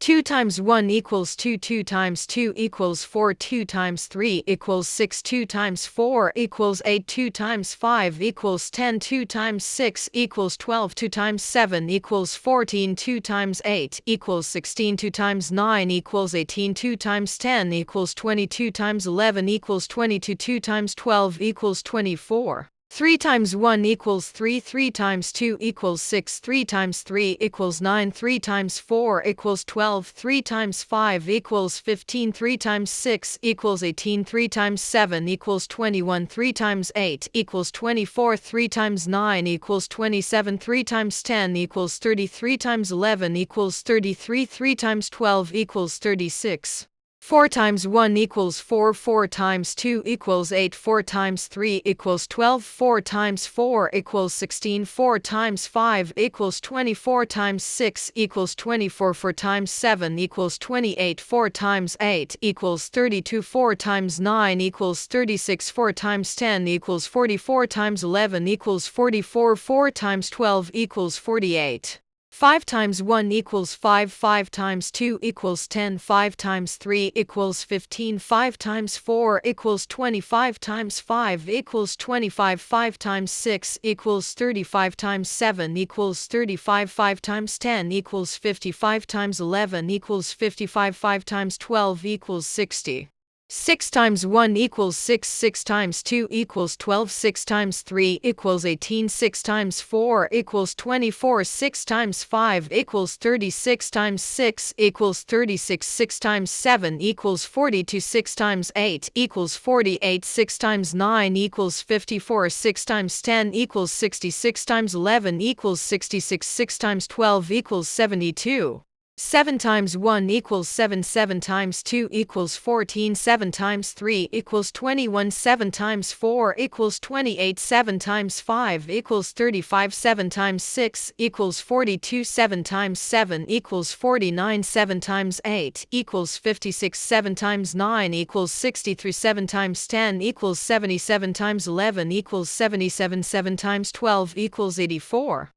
2 times 1 equals 2, 2 times 2 equals 4, 2 times 3 equals 6, 2 times 4 equals 8, 2 times 5 equals 10, 2 times 6 equals 12, 2 times 7 equals 14, 2 times 8 equals 16, 2 times 9 equals 18, 2 times 10 equals 20, 2 times 11 equals 22, 2 times 12 equals 24. 3 times 1 equals 3, 3 times 2 equals 6, 3 times 3 equals 9, 3 times 4 equals 12, 3 times 5 equals 15, 3 times 6 equals 18, 3 times 7 equals 21, 3 times 8 equals 24, 3 times 9 equals 27, 3 times 10 equals 30, 3 times 11 equals 33, 3 times 12 equals 36. 4 times 1 equals 4, 4 times 2 equals 8, 4 times 3 equals 12, 4 times 4 equals 16, 4 times 5 equals 20, 4 times 6 equals 24, 4 times 7 equals 28, 4 times 8 equals 32, 4 times 9 equals 36, 4 times 10 equals 40, 4 times 11 equals 44, 4 times 12 equals 48. 5 times 1 equals 5, 5 times 2 equals 10, 5 times 3 equals 15, 5 times 4 equals 20, 5 times 5 equals 25, 5 times 6 equals 30, 5 times 7 equals 35, 5 times 10 equals 50, 5 times 11 equals 55, 5 times 12 equals 60. 6 times 1 equals 6, 6 times 2 equals 12, 6 times 3 equals 18, 6 times 4 equals 24, 6 times 5 equals 30, 6 times 6 equals 36, 6 times 7 equals 42, 6 times 8 equals 48, 6 times 9 equals 54, 6 times 10 equals 60, 6 times 11 equals 66, 6 times 12 equals 72. 7 times 1 equals 7, 7 times 2 equals 14, 7 times 3 equals 21, 7 times 4 equals 28, 7 times 5 equals 35, 7 times 6 equals 42, 7 times 7 equals 49, 7 times 8 equals 56, 7 times 9 equals 63, 7 times 10 equals 70, 7 times 11 equals 77, 7 times 12 equals 84.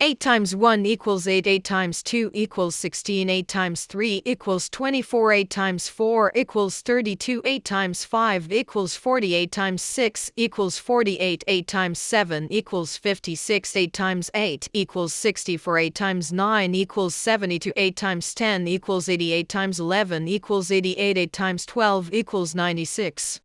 8 times 1 equals 8, 8 times 2 equals 16, 8 times 3 equals 24, 8 times 4 equals 32, 8 times 5 equals 40, 8 times 6 equals 48, 8 times 7 equals 56, 8 times 8 equals 64, 8 times 9 equals 72, 8 times 10 equals 80, 8 times 11 equals 88, 8 times 12 equals 96.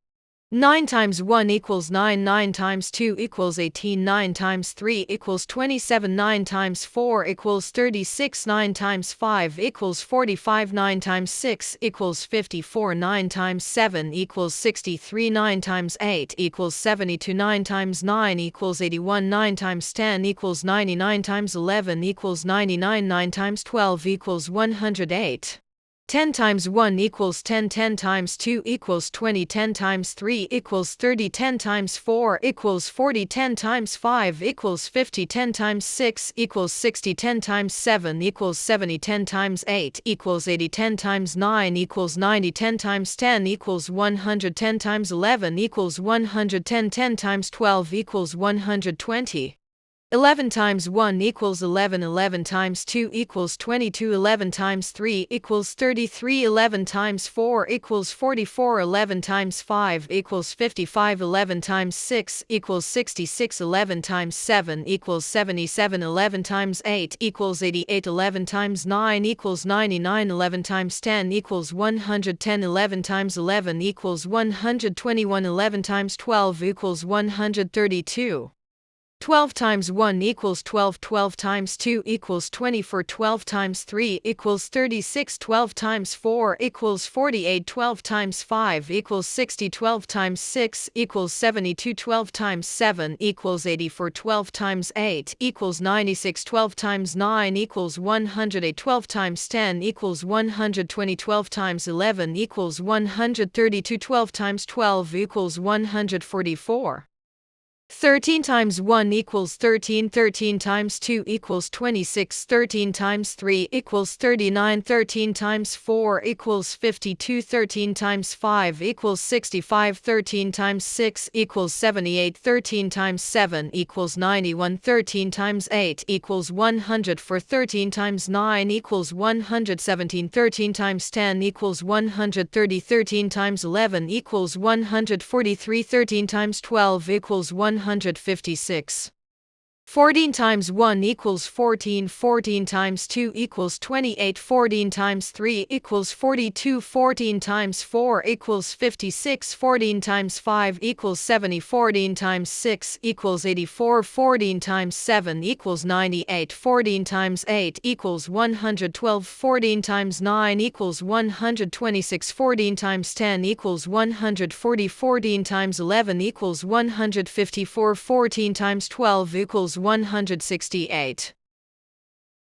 9 times 1 equals 9, 9 times 2 equals 18, 9 times 3 equals 27, 9 times 4 equals 36, 9 times 5 equals 45, 9 times 6 equals 54, 9 times 7 equals 63, 9 times 8 equals 72, 9 times 9 equals 81, 9 times 10 equals 90, 9 times 11 equals 99, 9 times 12 equals 108. 10 times 1 equals 10, 10 times 2 equals 20, 10 times 3 equals 30, 10 times 4 equals 40, 10 times 5 equals 50, 10 times 6 equals 60, 10 times 7 equals 70, 10 times 8 equals 80, 10 times 9 equals 90, 10 times 10 equals 100, 10 times 11 equals 110, 10 times 12 equals 120. 11 times 1 equals 11, 11 times 2 equals 22, 11 times 3 equals 33, 11 times 4 equals 44, 11 times 5 equals 55, 11 times 6 equals 66, 11 times 7 equals 77, 11 times 8 equals 88, 11 times 9 equals 99, 11 times 10 equals 110, 11 times 11 equals 121, 11 times 12 equals 132. 12 times 1 equals 12, 12 times 2 equals 24, 12 times 3 equals 36, 12 times 4 equals 48, 12 times 5 equals 60, 12 times 6 equals 72, 12 times 7 equals 84, 12 times 8 equals 96, 12 times 9 equals 108, 12 times 10 equals 120, 12 times 11 equals 132, 12 times 12 equals 144. 13 times 1 equals 13. 13 times 2 equals 26. 13 times 3 equals 39. 13 times 4 equals 52. 13 times 5 equals 65. 13 times 6 equals 78. 13 times 7 equals 91. 13 times 8 equals 104. 13 times 9 equals 117. 13 times 10 equals 130. 13 times 11 equals 143. 13 times 12 equals 156. 14 times 1 equals 14. 14 times 2 equals 28. 14 times 3 equals 42. 14 times 4 equals 56. 14 times 5 equals 70. 14 times 6 equals 84. 14 times 7 equals 98. 14 times 8 equals 112. 14 times 9 equals 126. 14 times 10 equals 140. 14 times 11 equals 154. 14 times 12 equals 168.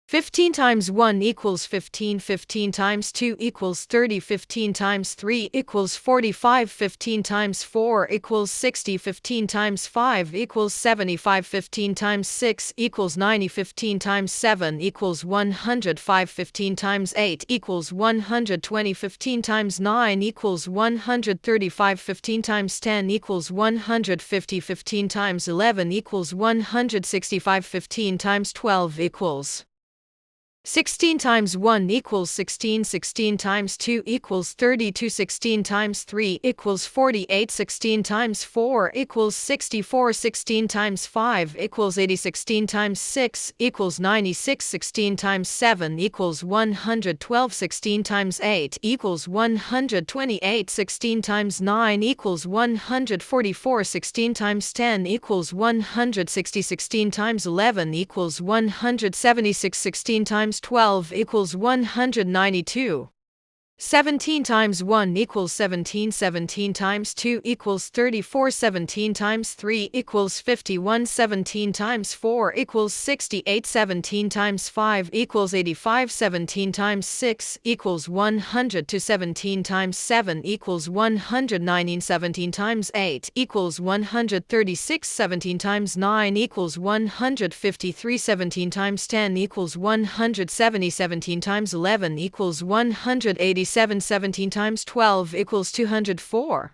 15 times 1 equals 15. 15 times 2 equals 30. 15 times 3 equals 45. 15 times 4 equals 60. 15 times 5 equals 75. 15 times 6 equals 90. 15 times 7 equals 105. 15 times 8 equals 120. 15 times 9 equals 135. 15 times 10 equals 150. 15 times 11 equals 165. 15 times 12 equals 16 times 1 equals 16. 16 times 2 equals 32. 16 times 3 equals 48. 16 times 4 equals 64. 16 times 5 equals 80. 16 times 6 equals 96. 16 times 7 equals 112. 16 times 8 equals 128. 16 times 9 equals 144. 16 times 10 equals 160. 16 times 11 equals 176. 16 times 12 equals 192. 17 times 1 equals 17. 17 times 2 equals 34. 17 times 3 equals 51. 17 times 4 equals 68. 17 times 5 equals 85. 17 times 6 equals 102. 17 times 7 equals 119. 17 times 8 equals 136. 17 times 9 equals 153. 17 times 10 equals 170. 17 times 11 equals 180. 17 times 12 equals 204.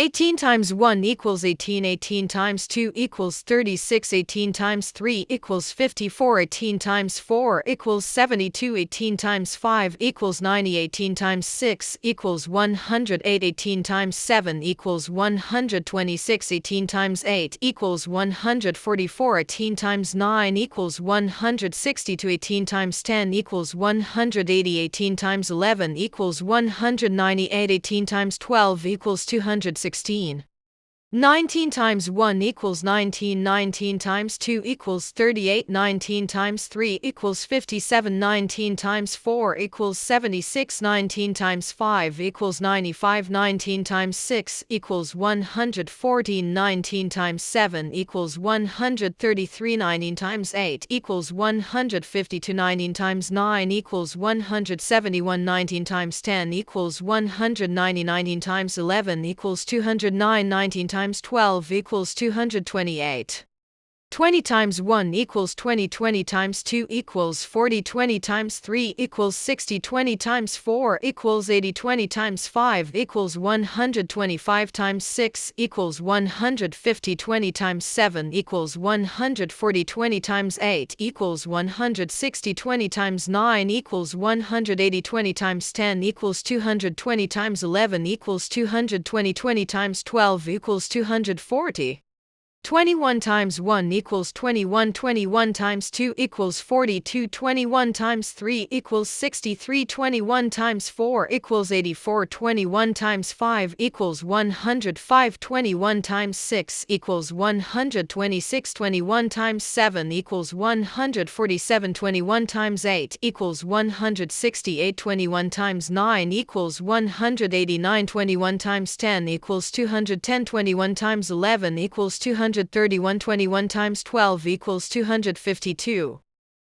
18 times 1 equals 18. 18 times 2 equals 36. 18 times 3 equals 54. 18 times 4 equals 72. 18 times 5 equals 90. 18 times 6 equals 108. 18 times 7 equals 126. 18 times 8 equals 144. 18 times 9 equals 162. 18 times 10 equals 180. 18 times 11 equals 198. 18 times 12 equals 216. 19 times 1 equals 19. 19 times 2 equals 38. 19 times 3 equals 57. 19 times 4 equals 76. 19 times 5 equals 95. 19 times 6 equals 114. 19 times 7 equals 133. 19 times 8 equals 152. 19 times 9 equals 171. 19 times 10 equals 190. 19 times 11 equals 209. 19 times 12 equals 228. 20 times 1 equals 20. 20 times 2 equals 40. 20 times 3 equals 60. 20 times 4 equals 80. 20 times 5 equals 125. Times 6 equals 150. 20 times 7 equals 140. 20 times 8 equals 160. 20 times 9 equals 180. 20 times 10 equals 220. Times 11 equals 220. 20 times 12 equals 240. 21 times 1 equals 21. 21 times 2 equals 42. 21 times 3 equals 63. 21 times 4 equals 84. 21 times 5 equals 105. 21 times 6 equals 126. 21 times 7 equals 147. 21 times 8 equals 168. 21 times 9 equals 189. 21 times 10 equals 210. 21 times 11 equals 231. 21 times 12 equals 252.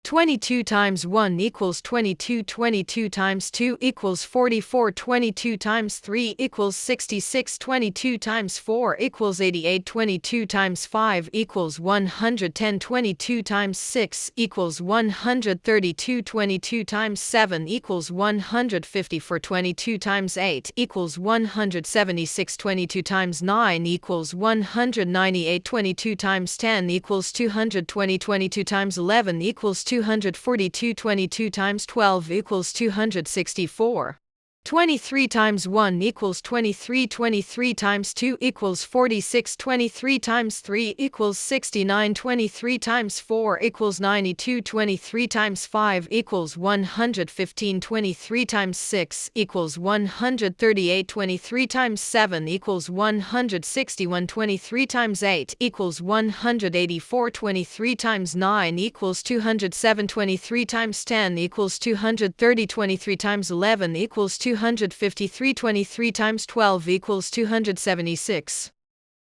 22 times 1 equals 22. 22 times 2 equals 44. 22 times 3 equals 66. 22 times 4 equals 88. 22 times 5 equals 110. 22 times 6 equals 132. 22 times 7 equals 154. 22 times 8 equals 176. 22 times 9 equals 198. 22 times 10 equals 220. 22 times 11 equals 242. 22 times 12 equals 264. 23 times 1 equals 23. 23 times 2 equals 46. 23 times 3 equals 69. 23 times 4 equals 92. 23 times 5 equals 115. 23 times 6 equals 138. 23 times 7 equals 161. 23 times 8 equals 184. 23 times 9 equals 207. 23 times 10 equals 230. 23 times 11 equals 253. 23 times 12 equals 276.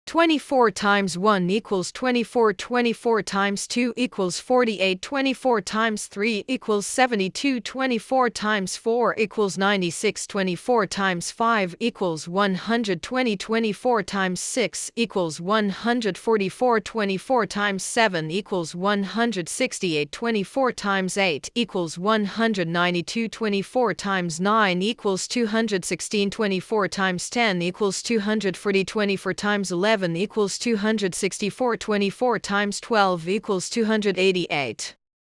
24 times 1 equals 24. 24 times 2 equals 48. 24 times 3 equals 72. 24 times 4 equals 96. 24 times 5 equals 120. 24 times 6 equals 144. 24 times 7 equals 168. 24 times 8 equals 192. 24 times 9 equals 216. 24 times 10 equals 240. 24 times 11 equals 264. 24 times 12 equals 288.